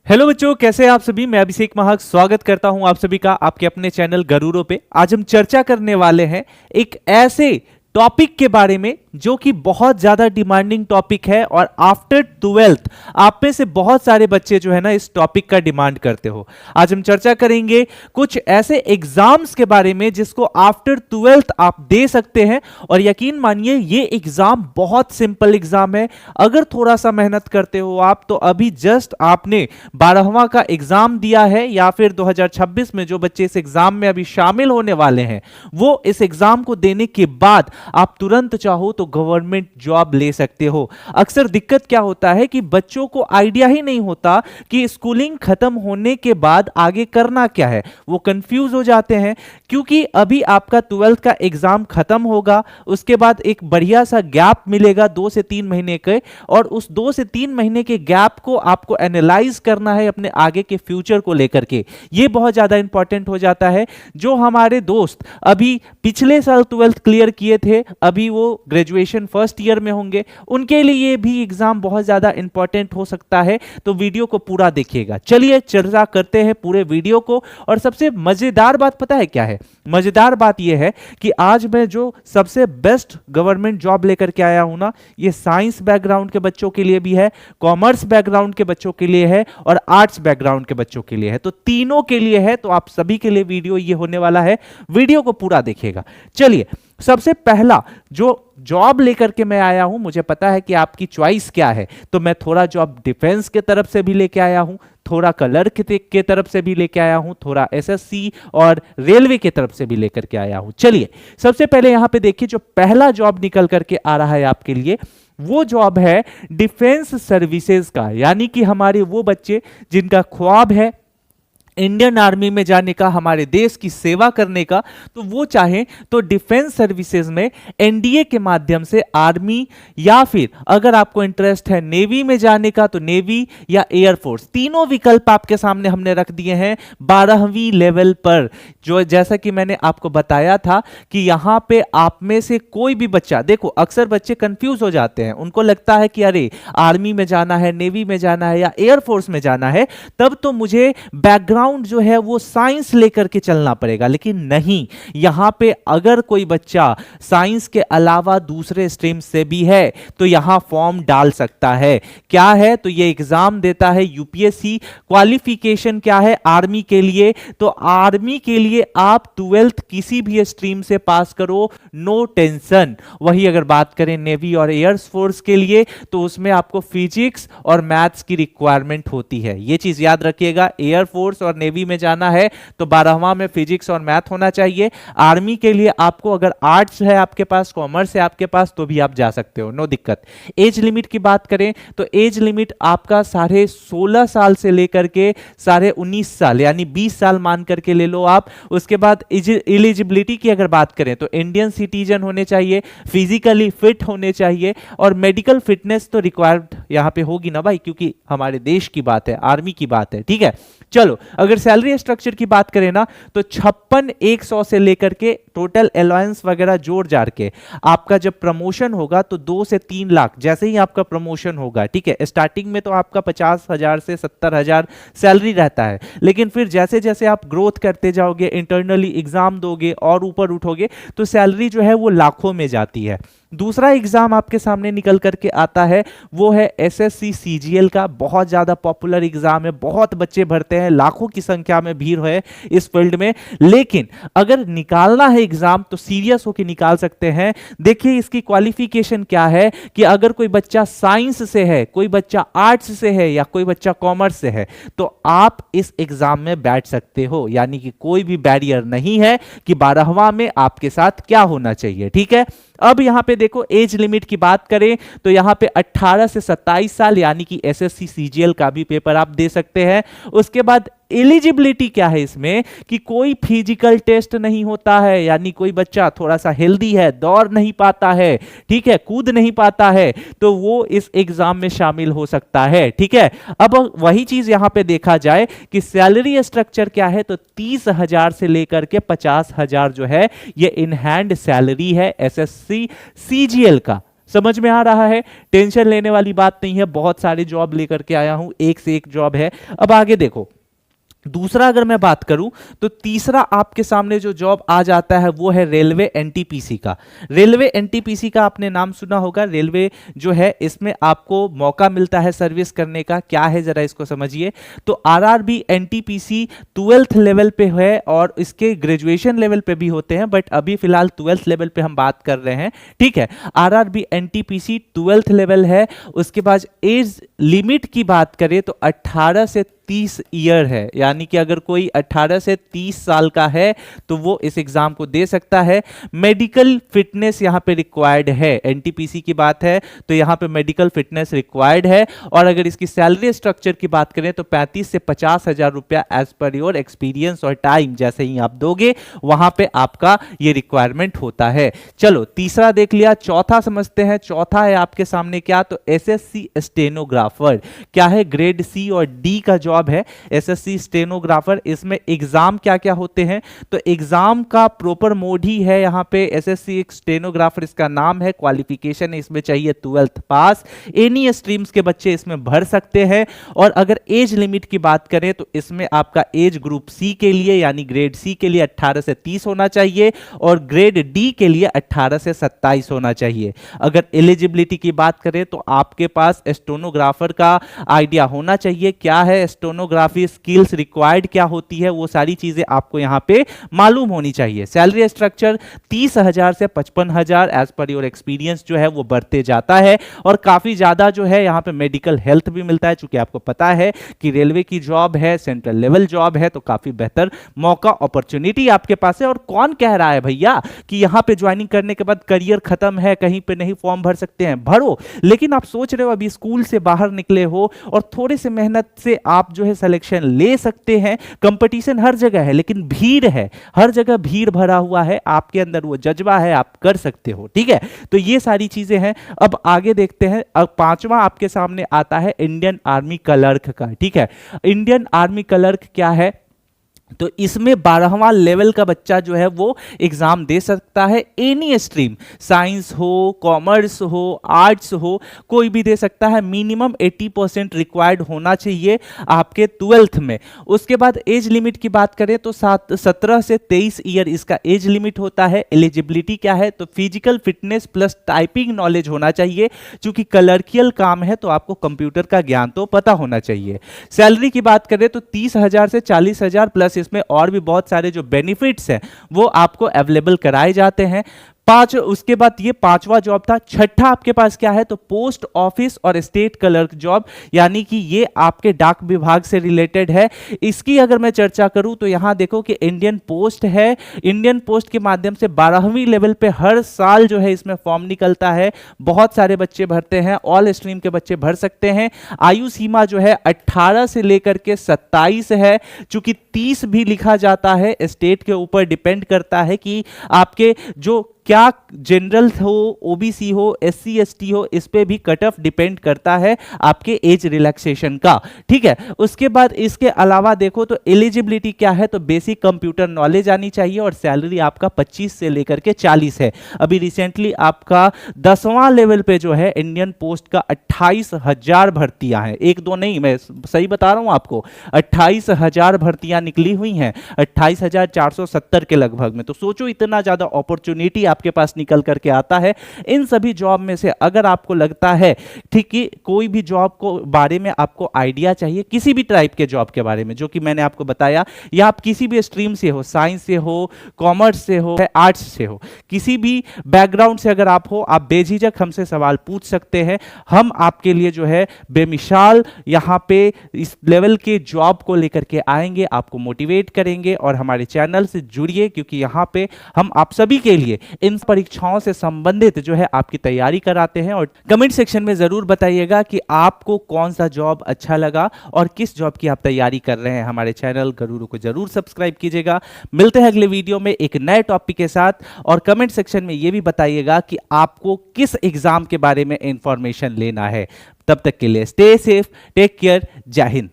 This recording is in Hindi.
हेलो बच्चों, कैसे हैं आप सभी। मैं अभिषेक महाक स्वागत करता हूं आप सभी का आपके अपने चैनल गरूरो पे। आज हम चर्चा करने वाले हैं एक ऐसे टॉपिक के बारे में जो कि बहुत ज्यादा डिमांडिंग टॉपिक है और आफ्टर 12th आप में से बहुत सारे बच्चे जो है ना इस टॉपिक का डिमांड करते हो। आज हम चर्चा करेंगे कुछ ऐसे एग्जाम्स के बारे में जिसको आफ्टर 12th आप दे सकते हैं और यकीन मानिए ये एग्जाम बहुत सिंपल एग्जाम है। अगर थोड़ा सा मेहनत करते हो आप तो अभी जस्ट आपने 12वां का एग्जाम दिया है या फिर 2026 में जो बच्चे इस एग्जाम में अभी शामिल होने वाले हैं वो इस एग्जाम को देने के बाद आप तुरंत चाहो तो गवर्नमेंट जॉब ले सकते हो। अक्सर दिक्कत क्या होता है कि बच्चों को आइडिया ही नहीं होता कि स्कूलिंग खत्म होने के बाद आगे करना क्या है। वो कंफ्यूज हो जाते हैं क्योंकि अभी आपका 12th का एग्जाम खत्म होगा, उसके बाद एक बढ़िया सा गैप मिलेगा 2 से 3 महीने के, और उस 2 से 3 महीने के गैप को आपको एनालाइज करना है अपने आगे के फ्यूचर को लेकर के। ये बहुत ज्यादा इंपॉर्टेंट हो जाता है। जो हमारे दोस्त अभी पिछले साल 12th क्लियर किए थे, अभी वो ग्रेजुएशन फर्स्ट ईयर में होंगे, उनके लिए ये भी एग्जाम बहुत ज्यादा इंपॉर्टेंट हो सकता है। तो वीडियो को पूरा देखिएगा। चलिए चर्चा करते हैं पूरे वीडियो को। और सबसे मजेदार बात पता है क्या है? मजेदार बात यह है कि आज मैं जो सबसे बेस्ट गवर्नमेंट जॉब लेकर के आया हूं ना, ये साइंस बैकग्राउंड के बच्चों के लिए भी है, कॉमर्स बैकग्राउंड के बच्चों के लिए है और आर्ट्स बैकग्राउंड के बच्चों के लिए है। तो तीनों के लिए है। तो आप सभी के लिए वीडियो ये होने वाला है। वीडियो को पूरा देखिएगा। चलिए, सबसे पहला जो जॉब लेकर के मैं आया हूं, मुझे पता है कि आपकी चॉइस क्या है, तो मैं थोड़ा जॉब डिफेंस के तरफ से भी लेके आया हूं, थोड़ा कलर के तरफ से भी लेके आया हूं, थोड़ा एसएससी और रेलवे के तरफ से भी लेकर के आया हूं। चलिए, सबसे पहले यहां पे देखिए, जो पहला जॉब निकल करके आ रहा है आपके लिए वो जॉब है डिफेंस सर्विसेज का। यानी कि हमारे वो बच्चे जिनका ख्वाब है इंडियन आर्मी में जाने का, हमारे देश की सेवा करने का, तो वो चाहें तो डिफेंस सर्विसेज में एनडीए के माध्यम से आर्मी, या फिर अगर आपको इंटरेस्ट है नेवी में जाने का तो नेवी या एयरफोर्स, तीनों विकल्प आपके सामने हमने रख दिए हैं 12वीं लेवल पर। जो जैसा कि मैंने आपको बताया था कि यहां पे आप में से कोई भी बच्चा, देखो अक्सर बच्चे कंफ्यूज हो जाते हैं, उनको लगता है कि अरे आर्मी में जाना है, नेवी में जाना है या एयरफोर्स में जाना है, तब तो मुझे बैकग्राउंड जो है वो साइंस लेकर के चलना पड़ेगा। लेकिन नहीं, यहां पे अगर कोई बच्चा साइंस के अलावा दूसरे स्ट्रीम से भी है तो यहां फॉर्म डाल सकता है। क्या है? तो ये एग्जाम देता है यूपीएससी। क्वालिफिकेशन क्या है आर्मी के लिए? तो आर्मी के लिए आप 12th किसी भी स्ट्रीम से पास करो, नो टेंशन। वही अगर बात करें नेवी और एयरफोर्स के लिए तो उसमें आपको फिजिक्स और मैथ्स की रिक्वायरमेंट होती है। ये चीज याद रखिएगा, एयरफोर्स और नेवी में जाना है तो 12वां में फिजिक्स और मैथ होना चाहिए। आर्मी के लिए आपको अगर आर्ट्स है आपके पास, कॉमर्स है आपके पास, तो भी आप जा सकते हो, नो दिक्कत। एज लिमिट की बात करें तो एज लिमिट आपका 16.5 साल से लेकर के 19.5 साल यानी 20 साल मान करके ले लो आप। उसके बाद एलिजिबिलिटी की अगर बात करें तो इंडियन सिटीजन होने चाहिए, फिजिकली फिट होने चाहिए और मेडिकल फिटनेस तो रिक्वायर्ड यहां पे होगी ना भाई, क्योंकि हमारे देश की बात है, आर्मी की बात है। ठीक है, चलो अगर सैलरी स्ट्रक्चर की बात करें ना तो 56,100 से लेकर के टोटल अलाउंस वगैरह जोड़ जाड़ के आपका जब प्रमोशन होगा तो 2 से 3 लाख जैसे ही आपका प्रमोशन होगा। ठीक है, स्टार्टिंग में तो आपका 50,000 से 70,000 सैलरी रहता है, लेकिन फिर जैसे जैसे आप ग्रोथ करते जाओगे, इंटरनली एग्जाम दोगे और ऊपर उठोगे तो सैलरी जो है वो लाखों में जाती है। दूसरा एग्जाम आपके सामने निकल करके आता है वो है एसएससी सीजीएल का। बहुत ज्यादा पॉपुलर एग्जाम है, बहुत बच्चे भरते हैं, लाखों की संख्या में भीड़ है इस फील्ड में। लेकिन अगर निकालना है एग्जाम तो सीरियस होकर निकाल सकते हैं। देखिए इसकी क्वालिफिकेशन क्या है कि अगर कोई बच्चा साइंस से है, कोई बच्चा आर्ट्स से है या कोई बच्चा कॉमर्स से है तो आप इस एग्जाम में बैठ सकते हो। यानी कि कोई भी बैरियर नहीं है कि 12वां में आपके साथ क्या होना चाहिए। ठीक है, अब यहां पे देखो एज लिमिट की बात करें तो यहां पे 18 से 27 साल यानी कि एसएससी सीजीएल का भी पेपर आप दे सकते हैं। उसके बाद एलिजिबिलिटी क्या है इसमें कि कोई फिजिकल टेस्ट नहीं होता है, यानी कोई बच्चा थोड़ा सा हेल्दी है, दौड़ नहीं पाता है, ठीक है, कूद नहीं पाता है, तो वो इस एग्जाम में शामिल हो सकता है। ठीक है, अब वही चीज यहां पे देखा जाए कि सैलरी स्ट्रक्चर क्या है तो 30,000 से लेकर के 50,000 जो है ये इन हैंड सैलरी है एसएससी सीजीएल का। समझ में आ रहा है? टेंशन लेने वाली बात नहीं है, बहुत सारे जॉब लेकर के आया हूं, एक से एक जॉब है। अब आगे देखो, दूसरा अगर मैं बात करूं तो तीसरा आपके सामने जो जॉब आ जाता है वो है रेलवे एनटीपीसी का। रेलवे एनटीपीसी का आपने नाम सुना होगा। रेलवे जो है इसमें आपको मौका मिलता है सर्विस करने का। क्या है जरा इसको समझिए। तो आरआरबी एनटीपीसी 12th लेवल पे है और इसके ग्रेजुएशन लेवल पे भी होते हैं, बट अभी फिलहाल 12th लेवल पे हम बात कर रहे हैं, ठीक है। आरआरबी एनटीपीसी 12th लेवल है। उसके बाद एज लिमिट की बात करें तो 18 से 30 ईयर है, यानी कि अगर कोई 18 से 30 साल का है तो वो इस एग्जाम को दे सकता है। मेडिकल फिटनेस यहां पे रिक्वायर्ड है। एनटीपीसी की बात है तो यहां पे मेडिकल फिटनेस रिक्वायर्ड है। और अगर इसकी सैलरी स्ट्रक्चर की बात करें तो 35 से 50 हजार रुपया एज पर योर एक्सपीरियंस और टाइम, जैसे ही आप दोगे वहां पे आपका ये रिक्वायरमेंट होता है। चलो तीसरा देख लिया, चौथा समझते हैं। चौथा है आपके सामने क्या, तो एसएससी स्टेनोग्राफर। क्या है, ग्रेड सी और डी का जॉब है एसएससी स्टेनोग्राफर। इसमें एग्जाम क्या क्या होते हैं, तो एग्जाम का प्रॉपर मोड ही है यहां पे एसएससी स्टेनोग्राफर, इसका नाम है। क्वालिफिकेशन इसमें चाहिए 12th पास। एनी स्ट्रीम्स के बच्चे इसमें भर सकते हैं। और अगर एज लिमिट की बात करें तो इसमें आपका एज ग्रुप सी के लिए यानी ग्रेड सी के लिए 18 से 30 होना चाहिए और ग्रेड डी के लिए 18 से 27 होना चाहिए। अगर एलिजिबिलिटी की बात करें तो आपके पास स्टेनोग्राफर का आइडिया होना चाहिए। क्या है स्टेनोग्राफी स्किल्स रिक्वायर्ड क्या होती है, वो सारी चीजें आपको यहां पे मालूम होनी चाहिए। सैलरी स्ट्रक्चर 30,000 से 55,000 एज पर योर एक्सपीरियंस जो है वो बढ़ते जाता है। और काफी ज्यादा जो है यहां पे मेडिकल हेल्थ भी मिलता है। चूंकि आपको पता है कि रेलवे की जॉब है, सेंट्रल लेवल जॉब है, तो काफी बेहतर मौका अपॉर्चुनिटी आपके पास है। और कौन कह रहा है भैया कि यहां पे ज्वाइनिंग करने के बाद करियर खत्म है, कहीं पे नहीं फॉर्म भर सकते हैं, भरो। लेकिन आप सोच रहे हो अभी स्कूल से बाहर निकले हो और थोड़े से मेहनत से आप जो है सिलेक्शन ले सकते हैं। कंपटीशन हर जगह है लेकिन भीड़ है, हर जगह भीड़ भरा हुआ है। आपके अंदर वो जज्बा है, आप कर सकते हो, ठीक है। तो ये सारी चीजें हैं। अब आगे देखते हैं। अब पांचवा आपके सामने आता है इंडियन आर्मी क्लर्क का, ठीक है। इंडियन आर्मी क्लर्क क्या है, तो इसमें 12वां लेवल का बच्चा जो है वो एग्जाम दे सकता है। एनी स्ट्रीम, साइंस हो, कॉमर्स हो, आर्ट्स हो, कोई भी दे सकता है। मिनिमम 80% रिक्वायर्ड होना चाहिए आपके 12th में। उसके बाद एज लिमिट की बात करें तो 17 से 23 ईयर इसका एज लिमिट होता है। एलिजिबिलिटी क्या है, तो physical fitness plus typing knowledge होना चाहिए। चूंकि क्लर्कियल काम है तो आपको कंप्यूटर का ज्ञान तो पता होना चाहिए। सैलरी की बात करें तो 30,000 से 40,000 प्लस इसमें और भी बहुत सारे जो बेनिफिट्स हैं वो आपको अवेलेबल कराए जाते हैं। उसके बाद ये पांचवा जॉब था। छठा आपके पास क्या है, तो पोस्ट ऑफिस और स्टेट क्लर्क जॉब, यानी कि ये आपके डाक विभाग से रिलेटेड है। इसकी अगर मैं चर्चा करूं तो यहां देखो कि इंडियन पोस्ट है। इंडियन पोस्ट के माध्यम से 12वीं लेवल पे हर साल जो है इसमें फॉर्म निकलता है। बहुत सारे बच्चे भरते हैं, ऑल स्ट्रीम के बच्चे भर सकते हैं। आयु सीमा जो है 18 से लेकर के 27 है। चूंकि 30 भी लिखा जाता है, स्टेट के ऊपर डिपेंड करता है कि आपके जो क्या जनरल हो, ओबीसी हो, एससी एसटी हो, इस पे भी कट ऑफ डिपेंड करता है आपके एज रिलैक्सेशन का, ठीक है। उसके बाद इसके अलावा देखो तो एलिजिबिलिटी क्या है, तो बेसिक कंप्यूटर नॉलेज आनी चाहिए और सैलरी आपका 25 से लेकर के 40 है। अभी रिसेंटली आपका 10वां लेवल पे जो है इंडियन पोस्ट का 28,000 भर्तियां हैं, एक दो नहीं, मैं सही बता रहा हूं आपको, 28,000 भर्तियां निकली हुई हैं, 28,470 के लगभग में। तो सोचो इतना ज्यादा अपॉर्चुनिटी आपके पास निकल करके आता है। इन सभी जॉब में से अगर आपको लगता है ठीक कि कोई भी जॉब को बारे में आपको आइडिया चाहिए, किसी भी टाइप के जॉब के बारे में जो कि मैंने आपको बताया, या आप किसी भी स्ट्रीम से हो, साइंस से हो, कॉमर्स से हो, आर्ट्स से हो, किसी भी बैकग्राउंड से अगर आप हो, आप बेझिझक हमसे सवाल पूछ सकते हैं। हम आपके लिए जो है बेमिसाल यहां पे इस लेवल के जॉब को लेकर के आएंगे, आपको मोटिवेट करेंगे। और हमारे चैनल से जुड़िए क्योंकि यहां पे हम आप सभी के लिए इन परीक्षाओं से संबंधित जो है आपकी तैयारी कराते हैं। और कमेंट सेक्शन में जरूर बताइएगा कि आपको कौन सा जॉब अच्छा लगा और किस जॉब की आप तैयारी कर रहे हैं। हमारे चैनल गरूरो को जरूर सब्सक्राइब कीजिएगा। मिलते हैं अगले वीडियो में एक नए टॉपिक के साथ। और कमेंट सेक्शन में यह भी बताइएगा कि आपको किस एग्जाम के बारे में इंफॉर्मेशन लेना है। तब तक के लिए स्टे सेफ, टेक केयर, जय हिंद।